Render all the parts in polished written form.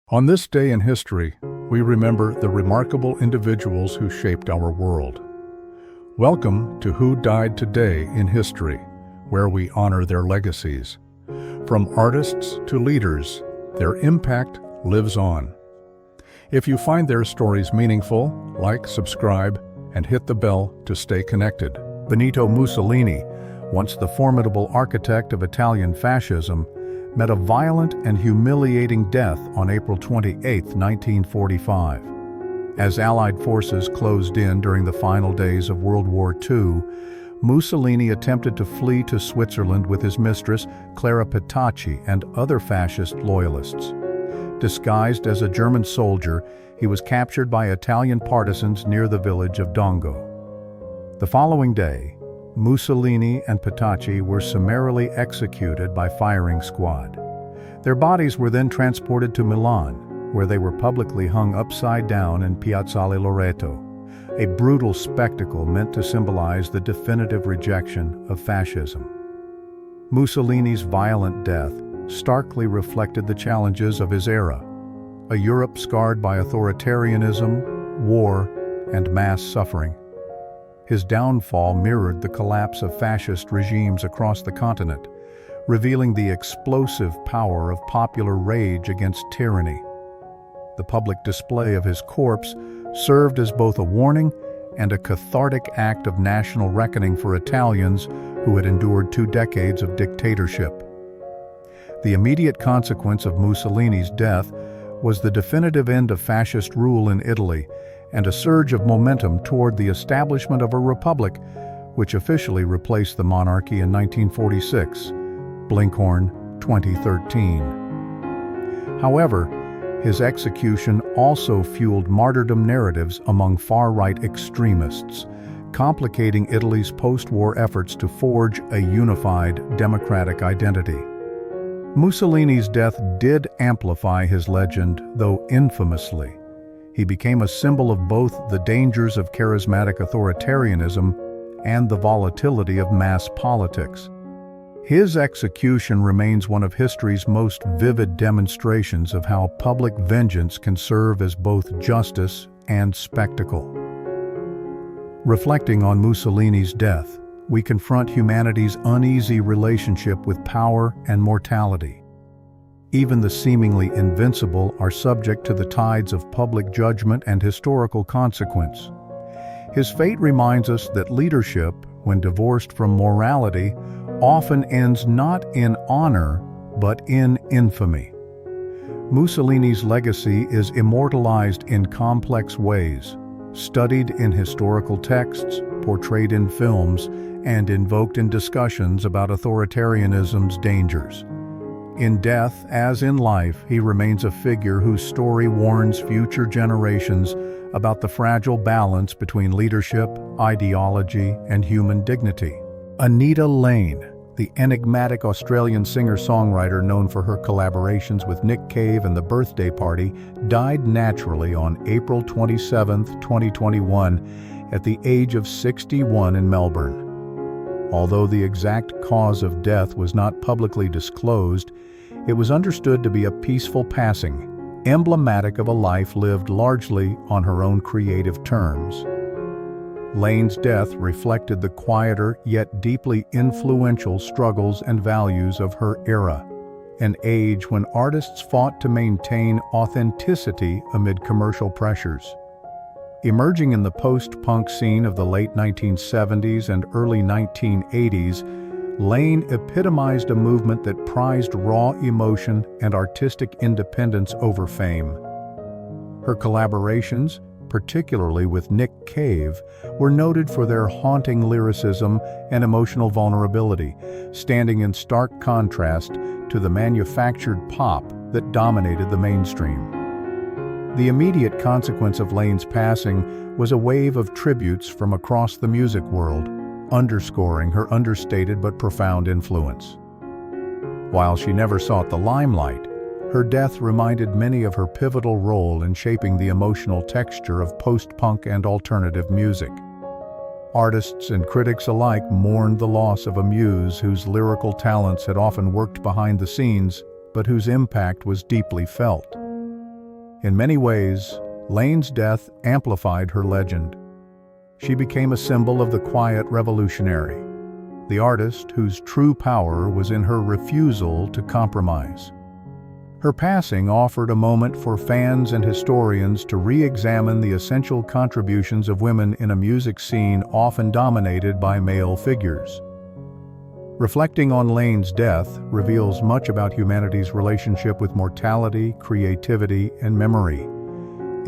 On this day in history, we remember the remarkable individuals who shaped our world. Welcome to Who Died Today in History, where we honor their legacies. From artists to leaders, their impact lives on. If you find their stories meaningful, like, subscribe, and hit the bell to stay connected. Benito Mussolini, once the formidable architect of Italian fascism, met a violent and humiliating death on April 28, 1945. As Allied forces closed in during the final days of World War II, Mussolini attempted to flee to Switzerland with his mistress, Clara Petacci, and other fascist loyalists. Disguised as a German soldier, he was captured by Italian partisans near the village of Dongo. The following day, Mussolini and Petacci were summarily executed by firing squad. Their bodies were then transported to Milan, where they were publicly hung upside down in Piazzale Loreto, a brutal spectacle meant to symbolize the definitive rejection of fascism. Mussolini's violent death starkly reflected the challenges of his era, a Europe scarred by authoritarianism, war, and mass suffering. His downfall mirrored the collapse of fascist regimes across the continent, revealing the explosive power of popular rage against tyranny. The public display of his corpse served as both a warning and a cathartic act of national reckoning for Italians who had endured 2 decades of dictatorship. The immediate consequence of Mussolini's death was the definitive end of fascist rule in Italy and a surge of momentum toward the establishment of a republic, which officially replaced the monarchy in 1946, Blinkhorn 2013. However, his execution also fueled martyrdom narratives among far-right extremists, complicating Italy's post-war efforts to forge a unified democratic identity. Mussolini's death did amplify his legend, though infamously. He became a symbol of both the dangers of charismatic authoritarianism and the volatility of mass politics. His execution remains one of history's most vivid demonstrations of how public vengeance can serve as both justice and spectacle. Reflecting on Mussolini's death, we confront humanity's uneasy relationship with power and mortality. Even the seemingly invincible are subject to the tides of public judgment and historical consequence. His fate reminds us that leadership, when divorced from morality, often ends not in honor, but in infamy. Mussolini's legacy is immortalized in complex ways, studied in historical texts, portrayed in films, and invoked in discussions about authoritarianism's dangers. In death, as in life, he remains a figure whose story warns future generations about the fragile balance between leadership, ideology, and human dignity. Anita Lane, the enigmatic Australian singer-songwriter known for her collaborations with Nick Cave and The Birthday Party, died naturally on April 27, 2021, at the age of 61 in Melbourne. Although the exact cause of death was not publicly disclosed, it was understood to be a peaceful passing, emblematic of a life lived largely on her own creative terms. Lane's death reflected the quieter yet deeply influential struggles and values of her era, an age when artists fought to maintain authenticity amid commercial pressures. Emerging in the post-punk scene of the late 1970s and early 1980s, Lane epitomized a movement that prized raw emotion and artistic independence over fame. Her collaborations, particularly with Nick Cave, were noted for their haunting lyricism and emotional vulnerability, standing in stark contrast to the manufactured pop that dominated the mainstream. The immediate consequence of Lane's passing was a wave of tributes from across the music world, underscoring her understated but profound influence. While she never sought the limelight, her death reminded many of her pivotal role in shaping the emotional texture of post-punk and alternative music. Artists and critics alike mourned the loss of a muse whose lyrical talents had often worked behind the scenes, but whose impact was deeply felt. In many ways, Lane's death amplified her legend. She became a symbol of the quiet revolutionary, the artist whose true power was in her refusal to compromise. Her passing offered a moment for fans and historians to re-examine the essential contributions of women in a music scene often dominated by male figures. Reflecting on Lane's death reveals much about humanity's relationship with mortality, creativity, and memory.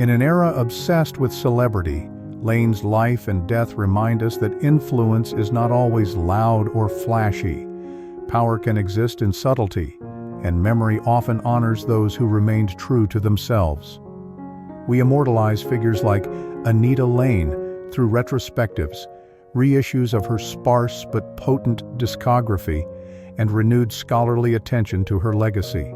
In an era obsessed with celebrity, Lane's life and death remind us that influence is not always loud or flashy. Power can exist in subtlety, and memory often honors those who remained true to themselves. We immortalize figures like Anita Lane through retrospectives, reissues of her sparse but potent discography, and renewed scholarly attention to her legacy.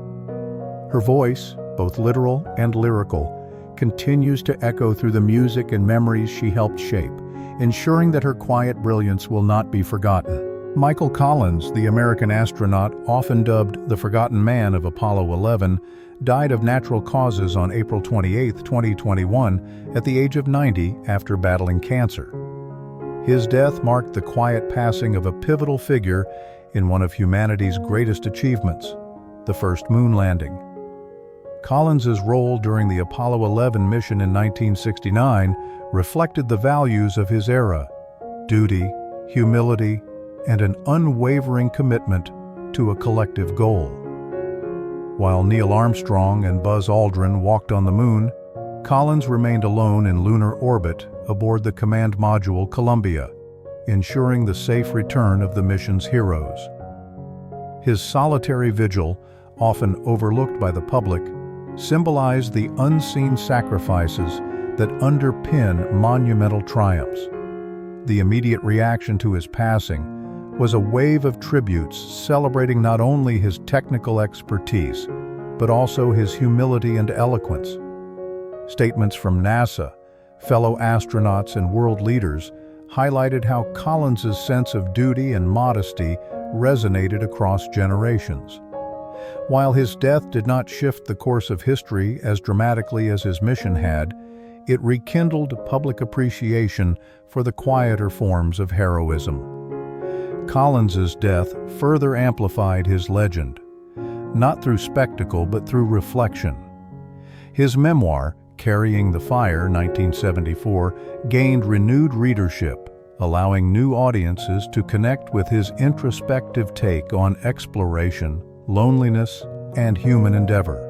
Her voice, both literal and lyrical, continues to echo through the music and memories she helped shape, ensuring that her quiet brilliance will not be forgotten. Michael Collins, the American astronaut often dubbed the Forgotten Man of Apollo 11, died of natural causes on April 28, 2021, at the age of 90 after battling cancer. His death marked the quiet passing of a pivotal figure in one of humanity's greatest achievements, the first moon landing. Collins's role during the Apollo 11 mission in 1969 reflected the values of his era: duty, humility, and an unwavering commitment to a collective goal. While Neil Armstrong and Buzz Aldrin walked on the moon, Collins remained alone in lunar orbit aboard the command module Columbia, ensuring the safe return of the mission's heroes. His solitary vigil, often overlooked by the public, symbolized the unseen sacrifices that underpin monumental triumphs. The immediate reaction to his passing was a wave of tributes celebrating not only his technical expertise, but also his humility and eloquence. Statements from NASA, fellow astronauts, and world leaders highlighted how Collins's sense of duty and modesty resonated across generations. While his death did not shift the course of history as dramatically as his mission had, it rekindled public appreciation for the quieter forms of heroism. Collins's death further amplified his legend, not through spectacle but through reflection. His memoir, Carrying the Fire, 1974, gained renewed readership, allowing new audiences to connect with his introspective take on exploration, loneliness, and human endeavor.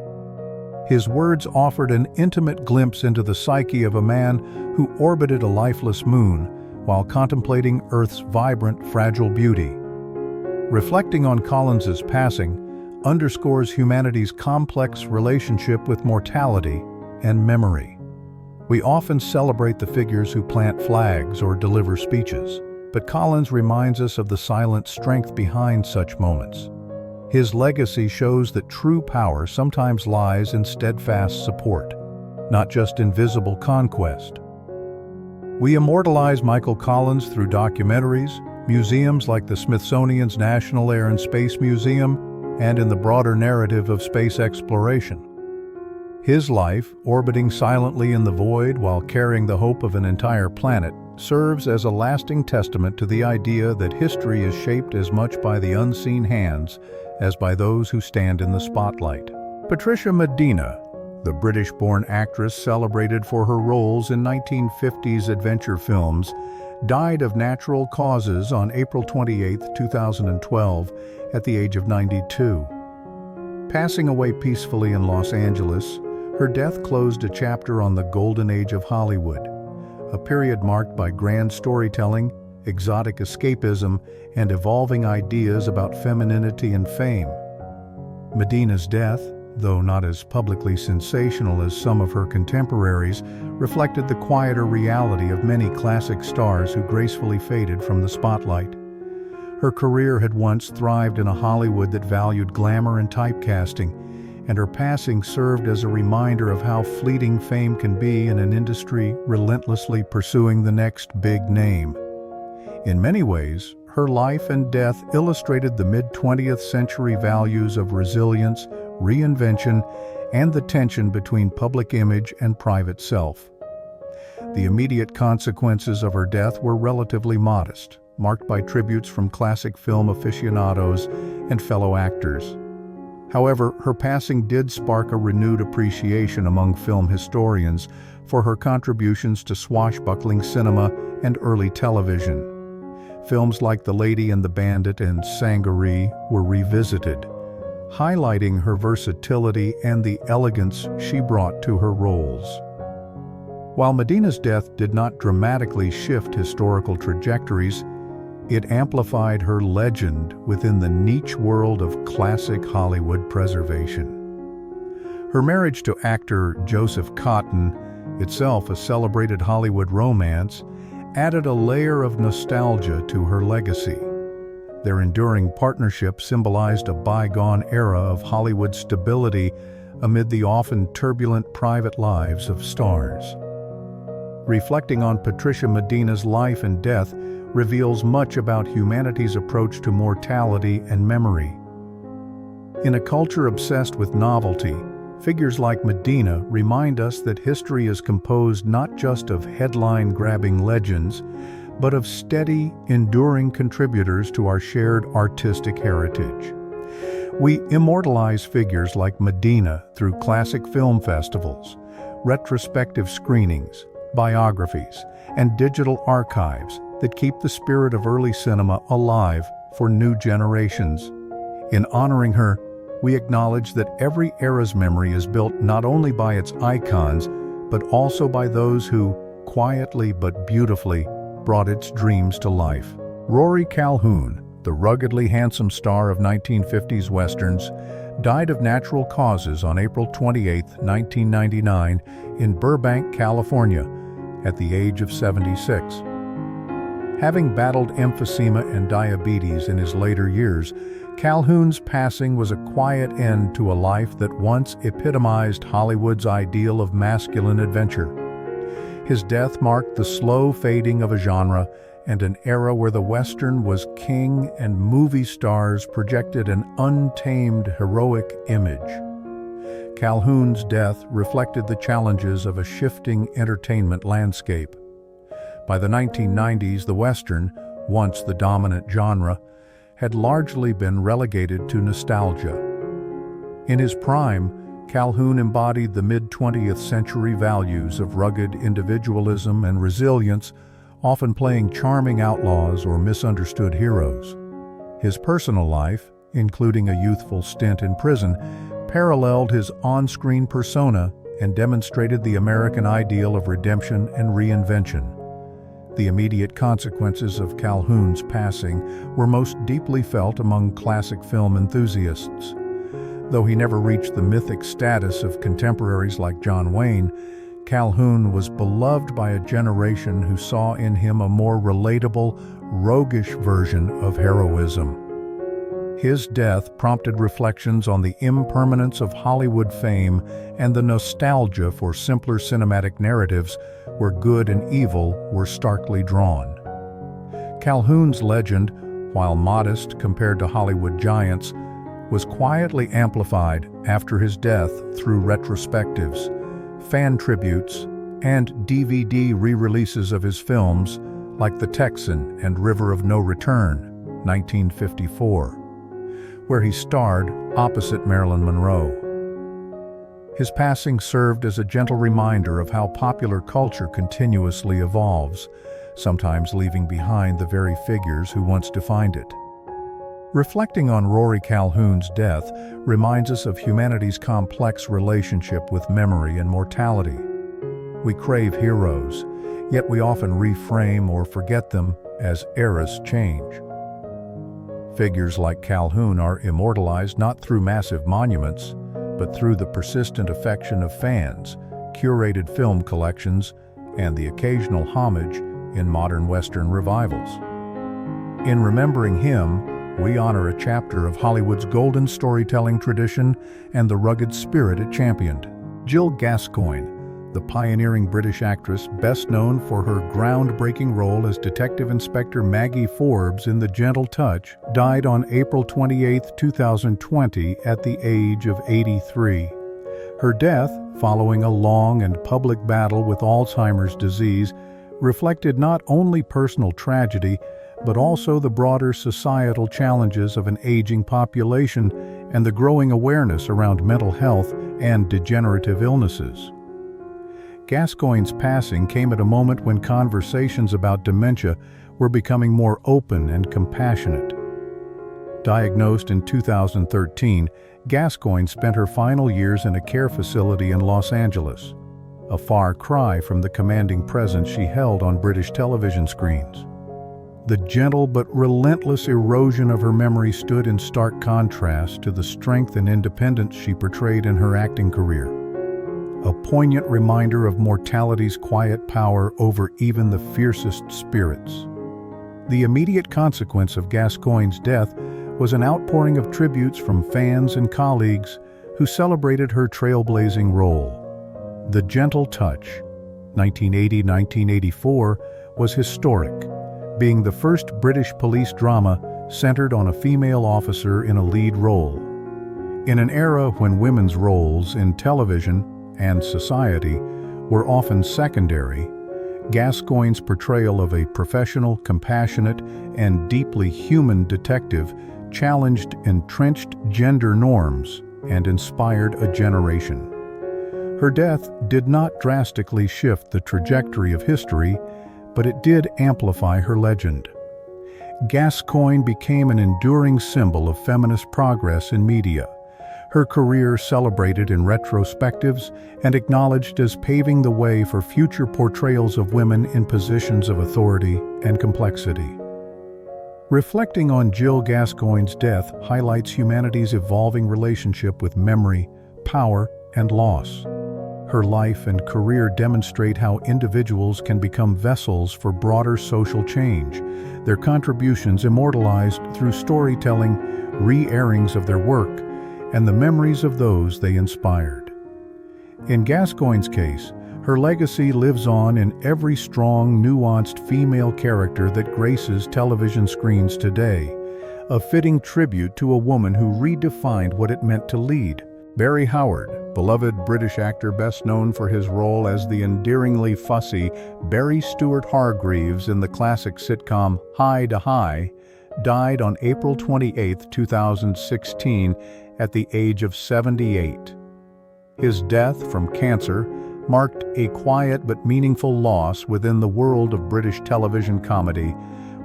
His words offered an intimate glimpse into the psyche of a man who orbited a lifeless moon while contemplating Earth's vibrant, fragile beauty. Reflecting on Collins's passing underscores humanity's complex relationship with mortality and memory. We often celebrate the figures who plant flags or deliver speeches, but Collins reminds us of the silent strength behind such moments. His legacy shows that true power sometimes lies in steadfast support, not just in visible conquest. We immortalize Michael Collins through documentaries, museums like the Smithsonian's National Air and Space Museum, and in the broader narrative of space exploration. His life, orbiting silently in the void while carrying the hope of an entire planet, serves as a lasting testament to the idea that history is shaped as much by the unseen hands as by those who stand in the spotlight. Patricia Medina, the British-born actress celebrated for her roles in 1950s adventure films, died of natural causes on April 28, 2012, at the age of 92. Passing away peacefully in Los Angeles, her death closed a chapter on the golden age of Hollywood, a period marked by grand storytelling, exotic escapism, and evolving ideas about femininity and fame. Medina's death, though not as publicly sensational as some of her contemporaries, reflected the quieter reality of many classic stars who gracefully faded from the spotlight. Her career had once thrived in a Hollywood that valued glamour and typecasting, and her passing served as a reminder of how fleeting fame can be in an industry relentlessly pursuing the next big name. In many ways, her life and death illustrated the mid-20th century values of resilience, reinvention, and the tension between public image and private self. The immediate consequences of her death were relatively modest, marked by tributes from classic film aficionados and fellow actors. However, her passing did spark a renewed appreciation among film historians for her contributions to swashbuckling cinema and early television. Films like The Lady and the Bandit and Sangaree were revisited, highlighting her versatility and the elegance she brought to her roles. While Medina's death did not dramatically shift historical trajectories, it amplified her legend within the niche world of classic Hollywood preservation. Her marriage to actor Joseph Cotten, itself a celebrated Hollywood romance, added a layer of nostalgia to her legacy. Their enduring partnership symbolized a bygone era of Hollywood stability amid the often turbulent private lives of stars. Reflecting on Patricia Medina's life and death reveals much about humanity's approach to mortality and memory. In a culture obsessed with novelty, figures like Medina remind us that history is composed not just of headline-grabbing legends, but of steady, enduring contributors to our shared artistic heritage. We immortalize figures like Medina through classic film festivals, retrospective screenings, biographies, and digital archives that keep the spirit of early cinema alive for new generations. In honoring her, we acknowledge that every era's memory is built not only by its icons, but also by those who, quietly but beautifully, brought its dreams to life. Rory Calhoun, the ruggedly handsome star of 1950s westerns, died of natural causes on April 28, 1999, in Burbank, California, at the age of 76. Having battled emphysema and diabetes in his later years, Calhoun's passing was a quiet end to a life that once epitomized Hollywood's ideal of masculine adventure. His death marked the slow fading of a genre and an era where the Western was king and movie stars projected an untamed heroic image. Calhoun's death reflected the challenges of a shifting entertainment landscape. By the 1990s, the Western, once the dominant genre, had largely been relegated to nostalgia. In his prime, Calhoun embodied the mid-20th century values of rugged individualism and resilience, often playing charming outlaws or misunderstood heroes. His personal life, including a youthful stint in prison, paralleled his on-screen persona and demonstrated the American ideal of redemption and reinvention. The immediate consequences of Calhoun's passing were most deeply felt among classic film enthusiasts. Though he never reached the mythic status of contemporaries like John Wayne, Calhoun was beloved by a generation who saw in him a more relatable, roguish version of heroism. His death prompted reflections on the impermanence of Hollywood fame and the nostalgia for simpler cinematic narratives where good and evil were starkly drawn. Calhoun's legend, while modest compared to Hollywood giants, was quietly amplified after his death through retrospectives, fan tributes, and DVD re-releases of his films like The Texan and River of No Return, 1954. Where he starred opposite Marilyn Monroe. His passing served as a gentle reminder of how popular culture continuously evolves, sometimes leaving behind the very figures who once defined it. Reflecting on Rory Calhoun's death reminds us of humanity's complex relationship with memory and mortality. We crave heroes, yet we often reframe or forget them as eras change. Figures like Calhoun are immortalized not through massive monuments, but through the persistent affection of fans, curated film collections, and the occasional homage in modern Western revivals. In remembering him, we honor a chapter of Hollywood's golden storytelling tradition and the rugged spirit it championed. Jill Gascoinne, the pioneering British actress best known for her groundbreaking role as Detective Inspector Maggie Forbes in The Gentle Touch, died on April 28, 2020 at the age of 83. Her death, following a long and public battle with Alzheimer's disease, reflected not only personal tragedy, but also the broader societal challenges of an aging population and the growing awareness around mental health and degenerative illnesses. Gascoigne's passing came at a moment when conversations about dementia were becoming more open and compassionate. Diagnosed in 2013, Gascoinne spent her final years in a care facility in Los Angeles, a far cry from the commanding presence she held on British television screens. The gentle but relentless erosion of her memory stood in stark contrast to the strength and independence she portrayed in her acting career, a poignant reminder of mortality's quiet power over even the fiercest spirits. The immediate consequence of Gascoigne's death was an outpouring of tributes from fans and colleagues who celebrated her trailblazing role. The Gentle Touch, 1980-1984, was historic, being the first British police drama centered on a female officer in a lead role. In an era when women's roles in television and society were often secondary, Gascoigne's portrayal of a professional, compassionate, and deeply human detective challenged entrenched gender norms and inspired a generation. Her death did not drastically shift the trajectory of history, but it did amplify her legend. Gascoinne became an enduring symbol of feminist progress in media, her career celebrated in retrospectives and acknowledged as paving the way for future portrayals of women in positions of authority and complexity. Reflecting on Jill Gascoigne's death highlights humanity's evolving relationship with memory, power, and loss. Her life and career demonstrate how individuals can become vessels for broader social change, their contributions immortalized through storytelling, re-airings of their work, and the memories of those they inspired. In Gascoigne's case, her legacy lives on in every strong, nuanced female character that graces television screens today, a fitting tribute to a woman who redefined what it meant to lead. Barry Howard, beloved British actor best known for his role as the endearingly fussy Barry Stewart Hargreaves in the classic sitcom High to High, died on April 28, 2016, at the age of 78. His death from cancer marked a quiet but meaningful loss within the world of British television comedy,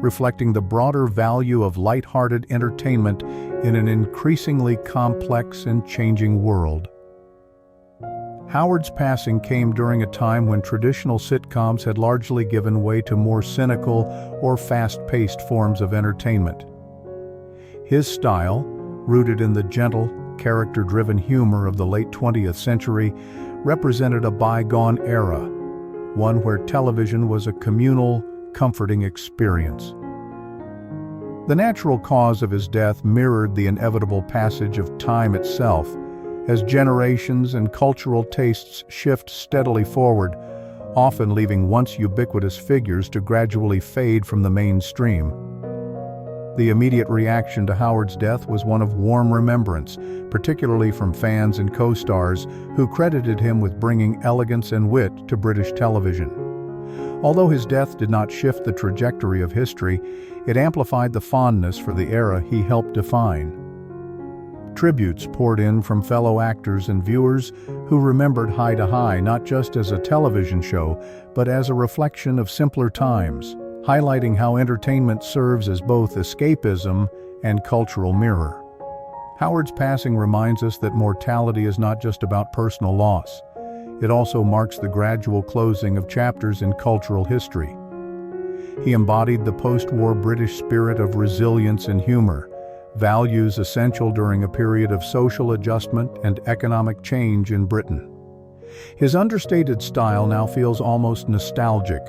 reflecting the broader value of light-hearted entertainment in an increasingly complex and changing world. Howard's passing came during a time when traditional sitcoms had largely given way to more cynical or fast-paced forms of entertainment. His style, rooted in the gentle, character-driven humor of the late 20th century, represented a bygone era, one where television was a communal, comforting experience. The natural cause of his death mirrored the inevitable passage of time itself, as generations and cultural tastes shift steadily forward, often leaving once ubiquitous figures to gradually fade from the mainstream. The immediate reaction to Howard's death was one of warm remembrance, particularly from fans and co-stars who credited him with bringing elegance and wit to British television. Although his death did not shift the trajectory of history, it amplified the fondness for the era he helped define. Tributes poured in from fellow actors and viewers who remembered High to High not just as a television show, but as a reflection of simpler times, highlighting how entertainment serves as both escapism and cultural mirror. Howard's passing reminds us that mortality is not just about personal loss. It also marks the gradual closing of chapters in cultural history. He embodied the post-war British spirit of resilience and humor, values essential during a period of social adjustment and economic change in Britain. His understated style now feels almost nostalgic,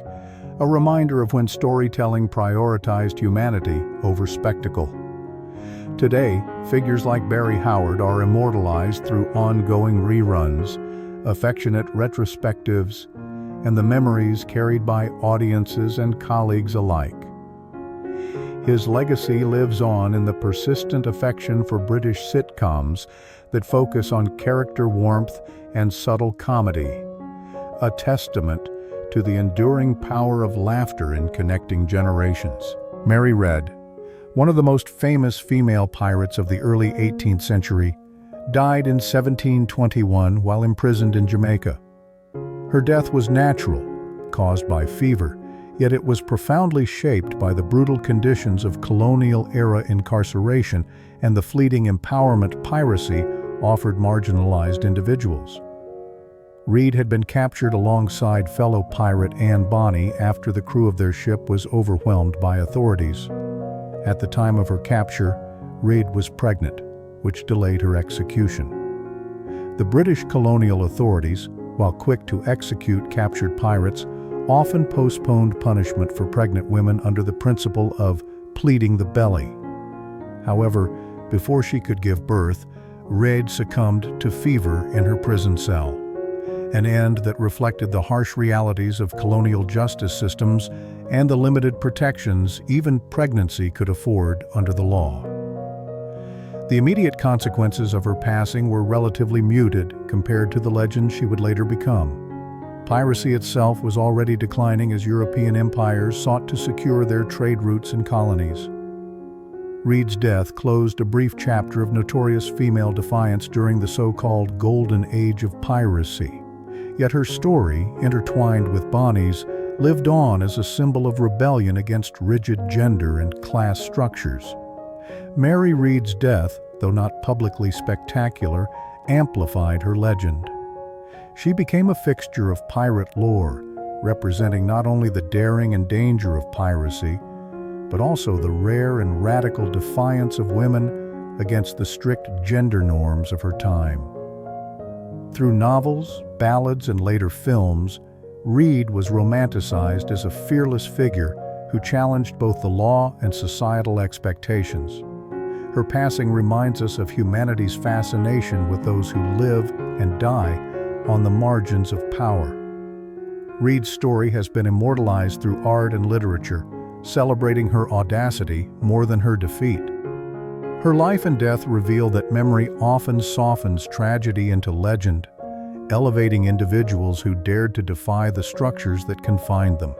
a reminder of when storytelling prioritized humanity over spectacle. Today, figures like Barry Howard are immortalized through ongoing reruns, affectionate retrospectives, and the memories carried by audiences and colleagues alike. His legacy lives on in the persistent affection for British sitcoms, that focus on character warmth and subtle comedy, a testament to the enduring power of laughter in connecting generations. Mary Read, one of the most famous female pirates of the early 18th century, died in 1721 while imprisoned in Jamaica. Her death was natural, caused by fever, yet it was profoundly shaped by the brutal conditions of colonial-era incarceration and the fleeting empowerment piracy offered marginalized individuals. Read had been captured alongside fellow pirate Anne Bonny after the crew of their ship was overwhelmed by authorities. At the time of her capture, Read was pregnant, which delayed her execution. The British colonial authorities, while quick to execute captured pirates, often postponed punishment for pregnant women under the principle of pleading the belly. However, before she could give birth, Read succumbed to fever in her prison cell, an end that reflected the harsh realities of colonial justice systems and the limited protections even pregnancy could afford under the law. The immediate consequences of her passing were relatively muted compared to the legend she would later become. Piracy itself was already declining as European empires sought to secure their trade routes and colonies. Read's death closed a brief chapter of notorious female defiance during the so-called Golden Age of piracy. Yet her story, intertwined with Bonny's, lived on as a symbol of rebellion against rigid gender and class structures. Mary Read's death, though not publicly spectacular, amplified her legend. She became a fixture of pirate lore, representing not only the daring and danger of piracy, but also the rare and radical defiance of women against the strict gender norms of her time. Through novels, ballads, and later films, Read was romanticized as a fearless figure who challenged both the law and societal expectations. Her passing reminds us of humanity's fascination with those who live and die on the margins of power. Read's story has been immortalized through art and literature, celebrating her audacity more than her defeat. Her life and death reveal that memory often softens tragedy into legend, elevating individuals who dared to defy the structures that confined them.